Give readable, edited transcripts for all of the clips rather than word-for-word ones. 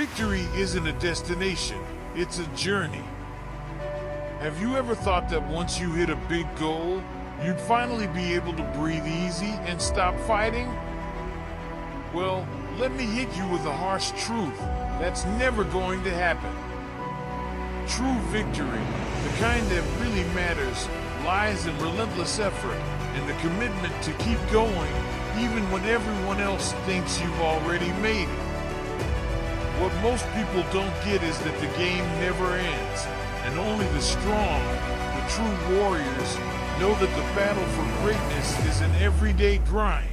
Victory isn't a destination, it's a journey. Have you ever thought that once you hit a big goal, you'd finally be able to breathe easy and stop fighting? Well, let me hit you with a harsh truth. That's never going to happen. True victory, the kind that really matters, lies in relentless effort and the commitment to keep going even when everyone else thinks you've already made it. What most people don't get is that the game never ends, and only the strong, the true warriors, know that the battle for greatness is an everyday grind.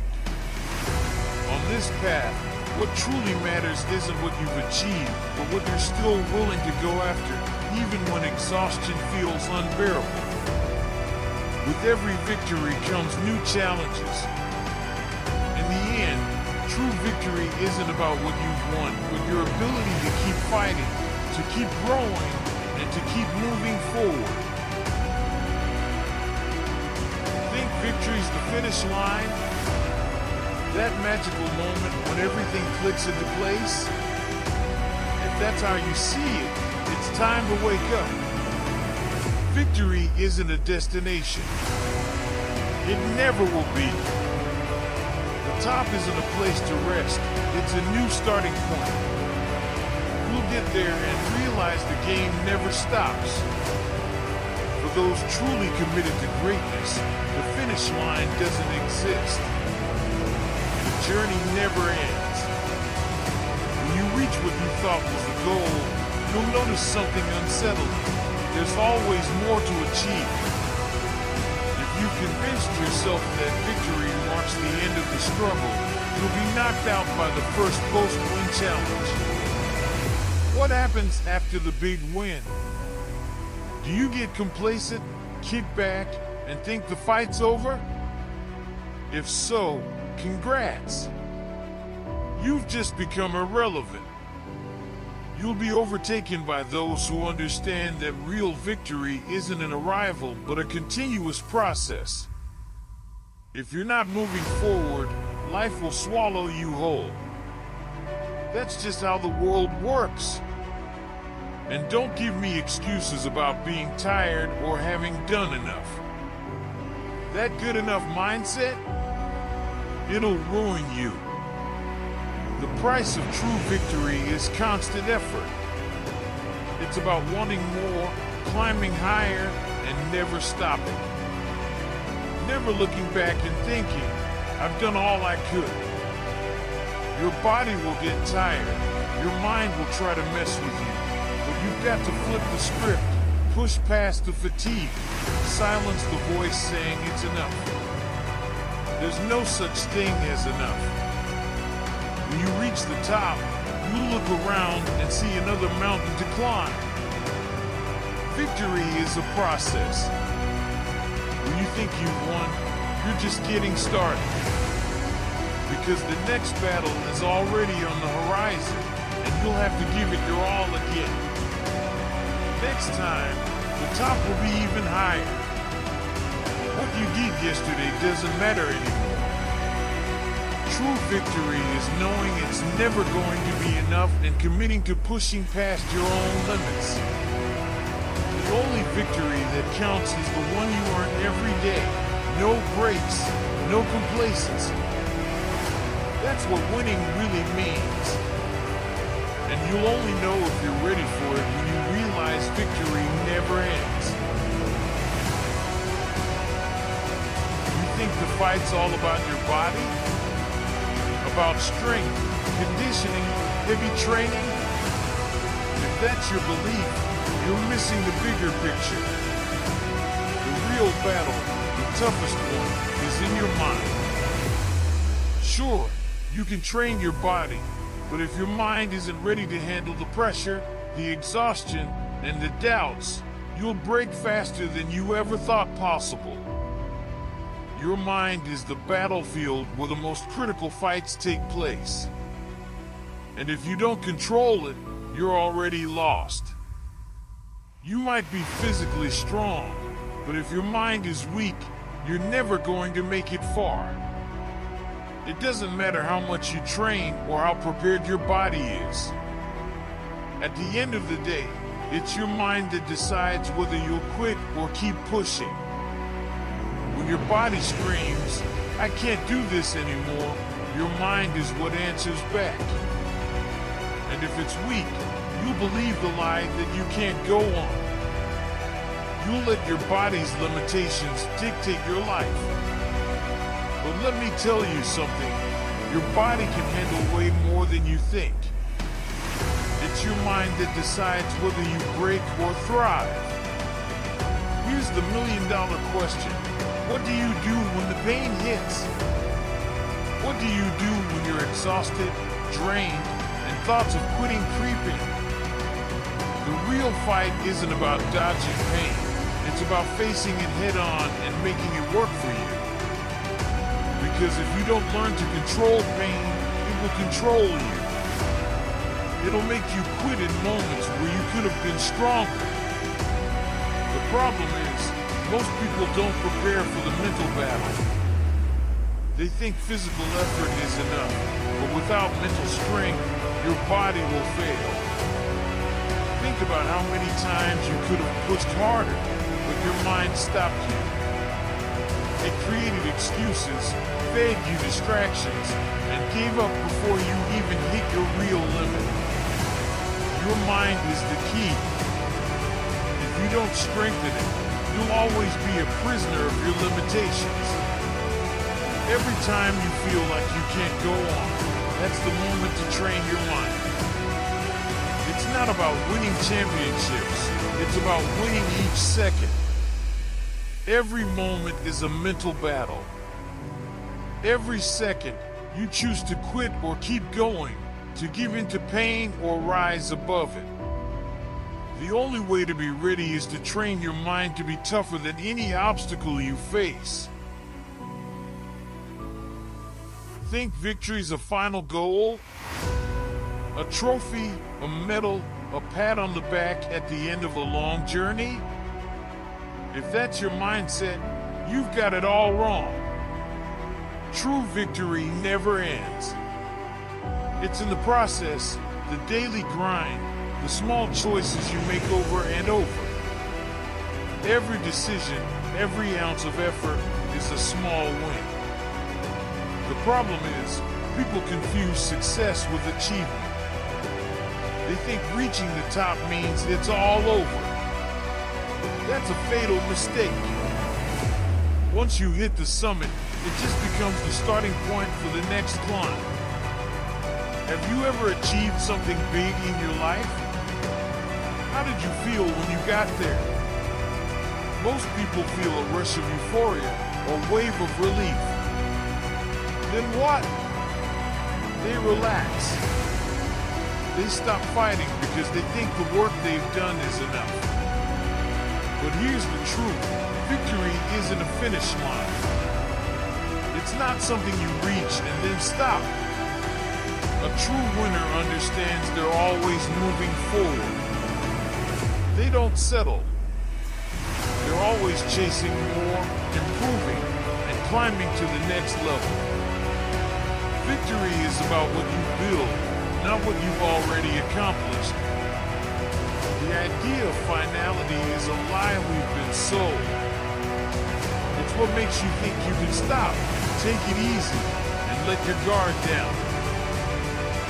On this path, what truly matters isn't what you've achieved, but what you're still willing to go after, even when exhaustion feels unbearable. With every victory comes new challenges. In the end, true victory isn't about what you've won, but your ability to keep fighting, to keep growing, and to keep moving forward. Think victory's the finish line? That magical moment when everything clicks into place? If that's how you see it, it's time to wake up. Victory isn't a destination. It never will be. The top isn't a place to rest. It's a new starting point. You'll get there and realize the game never stops. For those truly committed to greatness, the finish line doesn't exist. The journey never ends. When you reach what you thought was the goal, you'll notice something unsettling. There's always more to achieve. If you've convinced yourself that victory marks the end of the struggle, you'll be knocked out by the first post-win challenge. What happens after the big win? Do you get complacent, kick back, and think the fight's over? If so, congrats. You've just become irrelevant. You'll be overtaken by those who understand that real victory isn't an arrival, but a continuous process. If you're not moving forward, life will swallow you whole. That's just how the world works. And don't give me excuses about being tired or having done enough. That good enough mindset? It'll ruin you. The price of true victory is constant effort. It's about wanting more, climbing higher, and never stopping. Never looking back and thinking, I've done all I could. Your body will get tired. Your mind will try to mess with you. But you've got to flip the script, push past the fatigue, silence the voice saying it's enough. There's no such thing as enough. When you reach the top, you look around and see another mountain to climb. Victory is a process. When you think you've won, you're just getting started. Because the next battle is already on the horizon, and you'll have to give it your all again. Next time, the top will be even higher. What you did yesterday doesn't matter anymore. True victory is knowing it's never going to be enough and committing to pushing past your own limits. The only victory that counts is the one you earn every day. No breaks, no complacency. That's what winning really means. And you'll only know if you're ready for it when you realize victory never ends. You think the fight's all about your body? About strength, conditioning, heavy training? If that's your belief, you're missing the bigger picture. The real battle, the toughest one, is in your mind. Sure, you can train your body, but if your mind isn't ready to handle the pressure, the exhaustion, and the doubts, you'll break faster than you ever thought possible. Your mind is the battlefield where the most critical fights take place. And if you don't control it, you're already lost. You might be physically strong, but if your mind is weak, you're never going to make it far. It doesn't matter how much you train or how prepared your body is. At the end of the day, it's your mind that decides whether you'll quit or keep pushing. When your body screams, "I can't do this anymore," your mind is what answers back. And if it's weak, you'll believe the lie that you can't go on. You'll let your body's limitations dictate your life. But let me tell you something, your body can handle way more than you think. It's your mind that decides whether you break or thrive. Here's the million-dollar question. What do you do when the pain hits? What do you do when you're exhausted, drained, and thoughts of quitting creep in? The real fight isn't about dodging pain. It's about facing it head-on and making it work for you. Because if you don't learn to control pain, it will control you. It'll make you quit in moments where you could have been stronger. The problem is, most people don't prepare for the mental battle. They think physical effort is enough, but without mental strength, your body will fail. Think about how many times you could have pushed harder, but your mind stopped you. It created excuses, fed you distractions, and gave up before you even hit your real limit. Your mind is the key. If you don't strengthen it, you'll always be a prisoner of your limitations. Every time you feel like you can't go on, that's the moment to train your mind. It's not about winning championships, it's about winning each second. Every moment is a mental battle. Every second, you choose to quit or keep going, to give in to pain or rise above it. The only way to be ready is to train your mind to be tougher than any obstacle you face. Think victory's a final goal? A trophy, a medal, a pat on the back at the end of a long journey? If that's your mindset, you've got it all wrong. True victory never ends. It's in the process, the daily grind, the small choices you make over and over. Every decision, every ounce of effort is a small win. The problem is, people confuse success with achievement. They think reaching the top means it's all over. That's a fatal mistake. Once you hit the summit, it just becomes the starting point for the next climb. Have you ever achieved something big in your life? How did you feel when you got there? Most people feel a rush of euphoria or wave of relief. Then what? They relax. They stop fighting because they think the work they've done is enough. But here's the truth. Victory isn't a finish line. It's not something you reach and then stop. A true winner understands they're always moving forward. They don't settle. They're always chasing more, improving, and climbing to the next level. Victory is about what you build, not what you've already accomplished. The idea of finality is a lie we've been sold. It's what makes you think you can stop, take it easy, and let your guard down.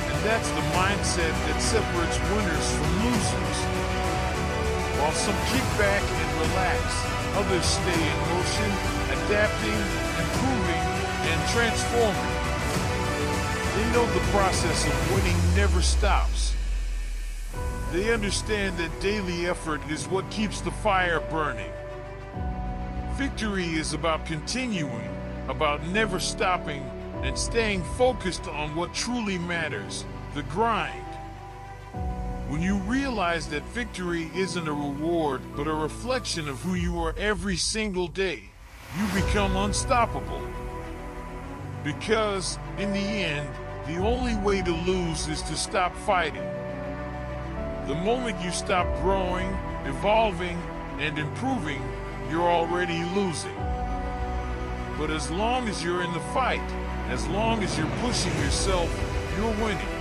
And that's the mindset that separates winners from losers. While some kick back and relax, others stay in motion, adapting, improving, and transforming. They know the process of winning never stops. They understand that daily effort is what keeps the fire burning. Victory is about continuing, about never stopping, and staying focused on what truly matters, the grind. When you realize that victory isn't a reward, but a reflection of who you are every single day, you become unstoppable. Because, in the end, the only way to lose is to stop fighting. The moment you stop growing, evolving, and improving, you're already losing. But as long as you're in the fight, as long as you're pushing yourself, you're winning.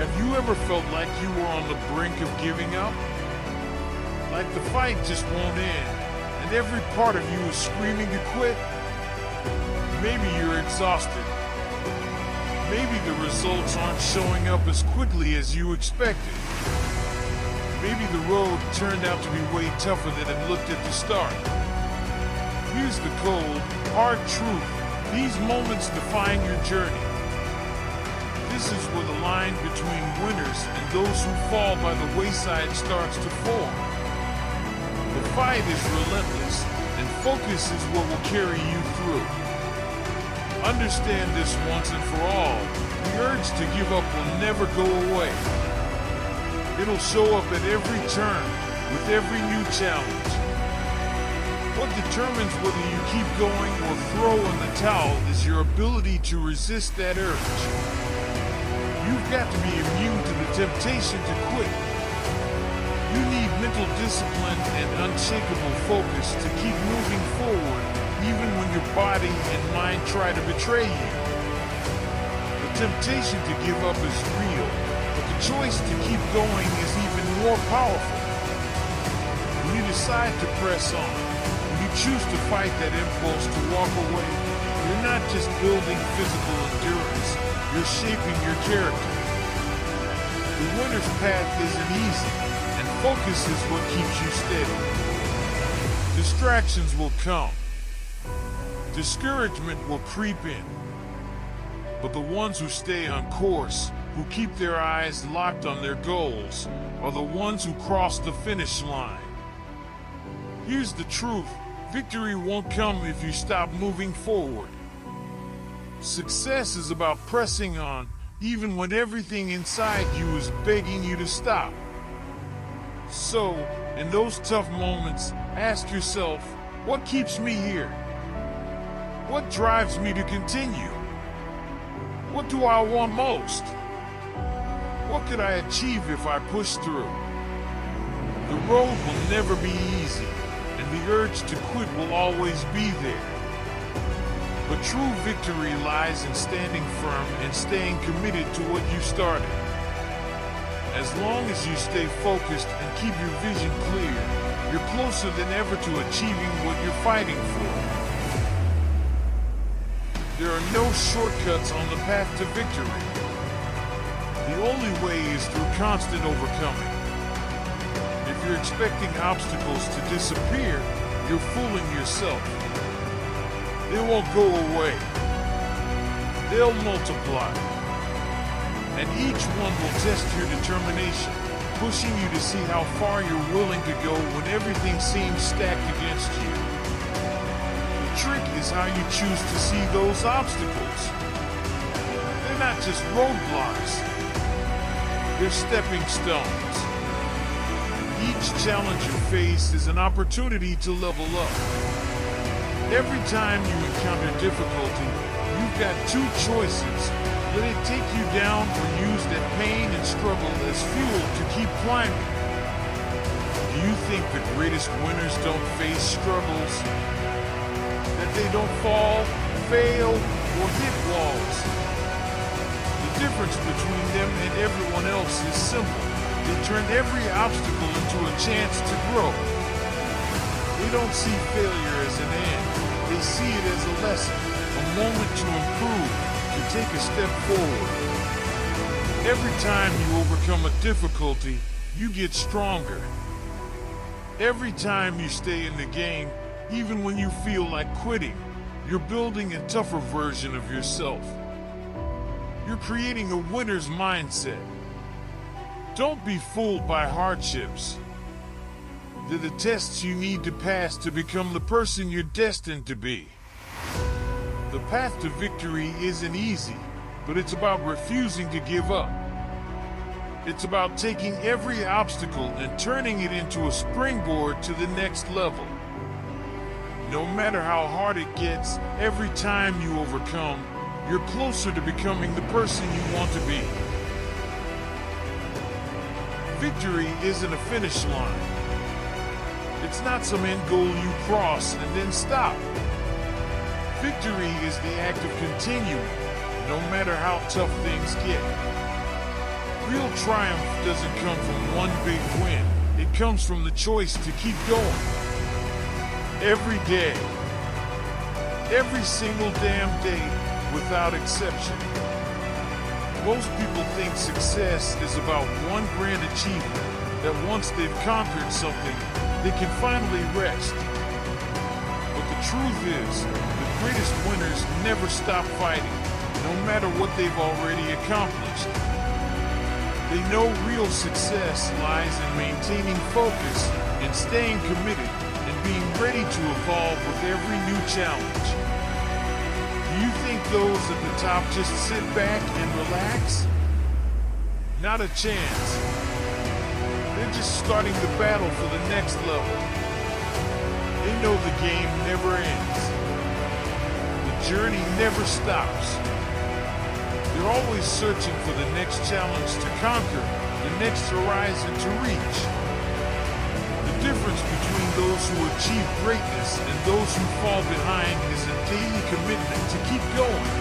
Have you ever felt like you were on the brink of giving up? Like the fight just won't end, and every part of you is screaming to quit? Maybe you're exhausted. Maybe the results aren't showing up as quickly as you expected. Maybe the road turned out to be way tougher than it looked at the start. Here's the cold, hard truth. These moments define your journey. This is where the line between winners and those who fall by the wayside starts to form. The fight is relentless, and focus is what will carry you through. Understand this once and for all. The urge to give up will never go away. It'll show up at every turn, with every new challenge. What determines whether you keep going or throw in the towel is your ability to resist that urge. You've got to be immune to the temptation to quit. You need mental discipline and unshakable focus to keep moving forward, even when your body and mind try to betray you. The temptation to give up is real, but the choice to keep going is even more powerful. When you decide to press on, when you choose to fight that impulse to walk away, you're not just building physical endurance, you're shaping your character. The winner's path isn't easy, and focus is what keeps you steady. Distractions will come. Discouragement will creep in. But the ones who stay on course, who keep their eyes locked on their goals, are the ones who cross the finish line. Here's the truth. Victory won't come if you stop moving forward. Success is about pressing on, even when everything inside you is begging you to stop. So, in those tough moments, ask yourself, what keeps me here? What drives me to continue? What do I want most? What could I achieve if I push through? The road will never be easy, and the urge to quit will always be there. But true victory lies in standing firm and staying committed to what you started. As long as you stay focused and keep your vision clear, you're closer than ever to achieving what you're fighting for. There are no shortcuts on the path to victory. The only way is through constant overcoming. If you're expecting obstacles to disappear, you're fooling yourself. They won't go away. They'll multiply. And each one will test your determination, pushing you to see how far you're willing to go when everything seems stacked against you. The trick is how you choose to see those obstacles. They're not just roadblocks. They're stepping stones. Each challenge you face is an opportunity to level up. Every time you encounter difficulty, you've got two choices. Let it take you down or use that pain and struggle as fuel to keep climbing. Do you think the greatest winners don't face struggles? That they don't fall, fail, or hit walls? The difference between them and everyone else is simple. They turn every obstacle into a chance to grow. They don't see failure as an end. They see it as a lesson, a moment to improve, to take a step forward. Every time you overcome a difficulty, you get stronger. Every time you stay in the game, even when you feel like quitting, you're building a tougher version of yourself. You're creating a winner's mindset. Don't be fooled by hardships. They're the tests you need to pass to become the person you're destined to be. The path to victory isn't easy, but it's about refusing to give up. It's about taking every obstacle and turning it into a springboard to the next level. No matter how hard it gets, every time you overcome, you're closer to becoming the person you want to be. Victory isn't a finish line. It's not some end goal you cross and then stop. Victory is the act of continuing, no matter how tough things get. Real triumph doesn't come from one big win. It comes from the choice to keep going. Every day. Every single damn day, without exception. Most people think success is about one grand achievement, that once they've conquered something, they can finally rest. But the truth is, the greatest winners never stop fighting, no matter what they've already accomplished. They know real success lies in maintaining focus and staying committed and being ready to evolve with every new challenge. Do you think those at the top just sit back and relax? Not a chance. They're just starting the battle for the next level. They know the game never ends. The journey never stops. They're always searching for the next challenge to conquer, the next horizon to reach. The difference between those who achieve greatness and those who fall behind is a daily commitment to keep going.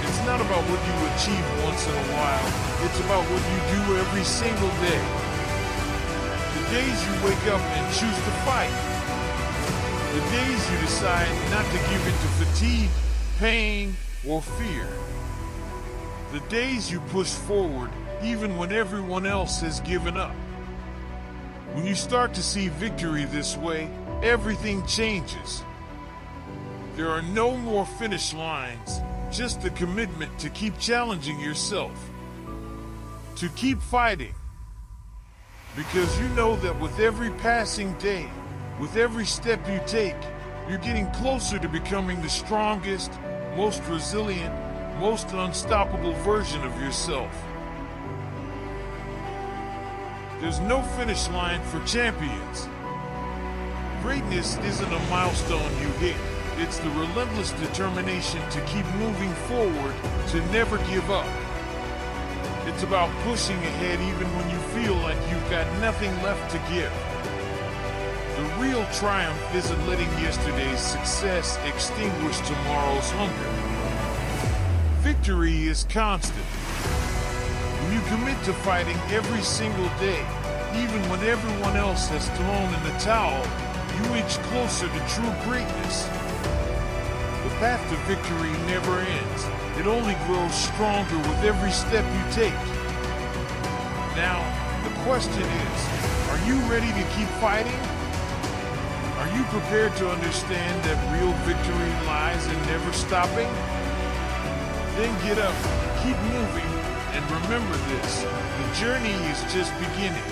It's not about what you achieve once in a while, it's about what you do every single day. The days you wake up and choose to fight. The days you decide not to give in to fatigue, pain, or fear. The days you push forward even when everyone else has given up. When you start to see victory this way, everything changes. There are no more finish lines, just the commitment to keep challenging yourself, to keep fighting. Because you know that with every passing day, with every step you take, you're getting closer to becoming the strongest, most resilient, most unstoppable version of yourself. There's no finish line for champions. Greatness isn't a milestone you hit. It's the relentless determination to keep moving forward, to never give up. It's about pushing ahead even when you feel like you've got nothing left to give. The real triumph isn't letting yesterday's success extinguish tomorrow's hunger. Victory is constant. When you commit to fighting every single day, even when everyone else has thrown in the towel, you inch closer to true greatness. The path to victory never ends. It only grows stronger with every step you take. Now, the question is, are you ready to keep fighting? Are you prepared to understand that real victory lies in never stopping? Then get up, keep moving, and remember this, the journey is just beginning.